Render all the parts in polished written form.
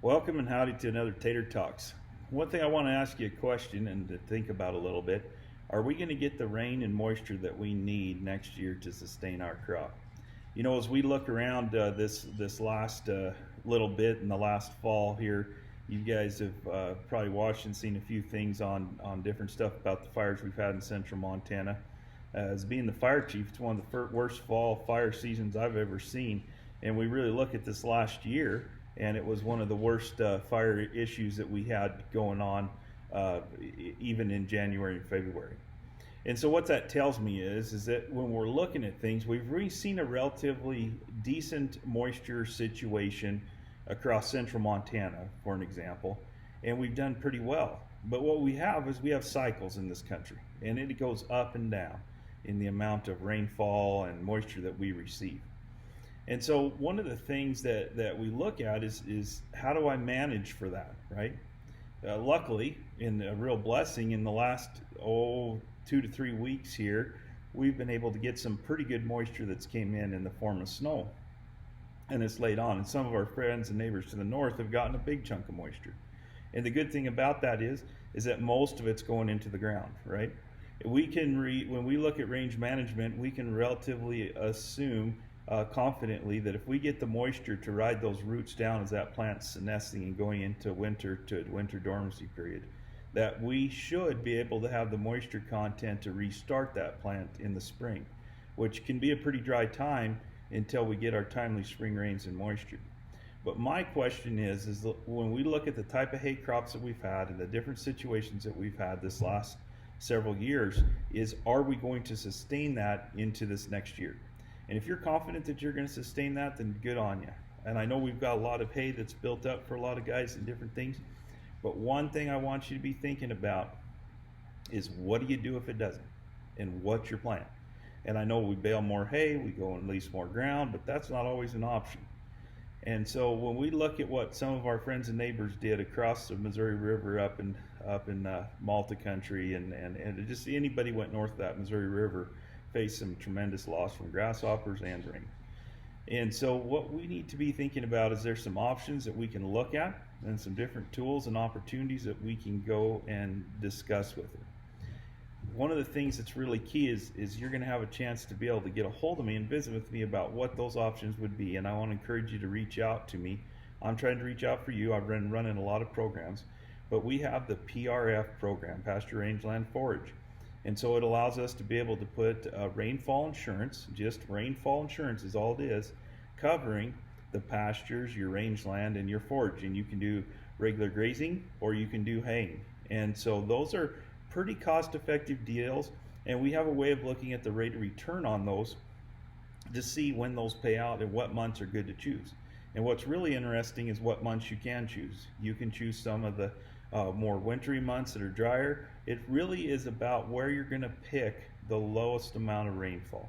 Welcome and howdy to another Tater Talks. One thing I want to ask you a question and to think about a little bit. Are we going to get the rain and moisture that we need next year to sustain our crop? You know, as we look around this last little bit in the last fall here, you guys have probably watched and seen a few things on different stuff about the fires we've had in central Montana. As being the fire chief, it's one of the worst fall fire seasons I've ever seen. And we really look at this last year, and it was one of the worst fire issues that we had going on even in January and February. And so what that tells me is that when we're looking at things, we've really seen a relatively decent moisture situation across central Montana, for an example, and we've done pretty well. But what we have is we have cycles in this country, and it goes up and down in the amount of rainfall and moisture that we receive. And so one of the things that we look at is how do I manage for that, right? Luckily, in a real blessing, in the last 2 to 3 weeks here, we've been able to get some pretty good moisture that's came in the form of snow, and it's laid on. And some of our friends and neighbors to the north have gotten a big chunk of moisture. And the good thing about that is that most of it's going into the ground, right? We can when we look at range management, we can relatively assume confidently that if we get the moisture to ride those roots down as that plant's nesting and going into winter dormancy period, that we should be able to have the moisture content to restart that plant in the spring, which can be a pretty dry time until we get our timely spring rains and moisture. But my question is when we look at the type of hay crops that we've had and the different situations that we've had this last several years, are we going to sustain that into this next year? And if you're confident that you're going to sustain that, then good on you. And I know we've got a lot of hay that's built up for a lot of guys and different things. But one thing I want you to be thinking about is what do you do if it doesn't? And what's your plan? And I know we bale more hay, we go and lease more ground, but that's not always an option. And so when we look at what some of our friends and neighbors did across the Missouri River up in Malta country, and just anybody went north of that Missouri River, faced some tremendous loss from grasshoppers and rain. And so what we need to be thinking about is there's some options that we can look at and some different tools and opportunities that we can go and discuss with it. One of the things that's really key is you're going to have a chance to be able to get a hold of me and visit with me about what those options would be. And I want to encourage you to reach out to me. I'm trying to reach out for you. I've been running a lot of programs, but we have the PRF program, Pasture Rangeland Forage. And so it allows us to be able to put rainfall insurance, just rainfall insurance is all it is, covering the pastures, your rangeland, and your forage. And you can do regular grazing or you can do haying. And so those are pretty cost-effective deals, and we have a way of looking at the rate of return on those to see when those pay out and what months are good to choose. And what's really interesting is what months you can choose. You can choose some of the more wintry months that are drier. It really is about where you're going to pick the lowest amount of rainfall.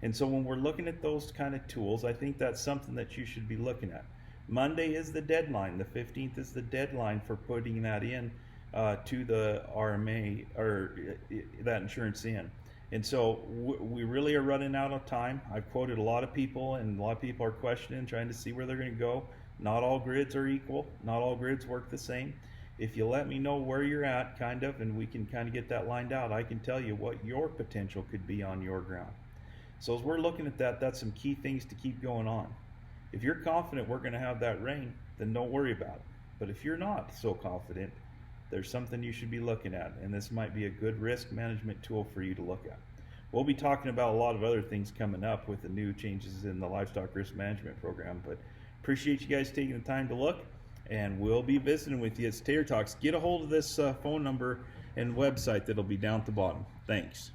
And so when we're looking at those kind of tools, I think that's something that you should be looking at. Monday is the deadline. The 15th is the deadline for putting that in to the RMA, or that insurance in. And so we really are running out of time. I've quoted a lot of people, and a lot of people are questioning, trying to see where they're going to go. Not all grids are equal. Not all grids work the same. If you let me know where you're at, and we can kind of get that lined out, I can tell you what your potential could be on your ground. So as we're looking at that, that's some key things to keep going on. If you're confident we're going to have that rain, then don't worry about it. But if you're not so confident, there's something you should be looking at, and this might be a good risk management tool for you to look at. We'll be talking about a lot of other things coming up with the new changes in the livestock risk management program, but appreciate you guys taking the time to look, and we'll be visiting with you at TaterTalks. Get a hold of this phone number and website that'll be down at the bottom. Thanks.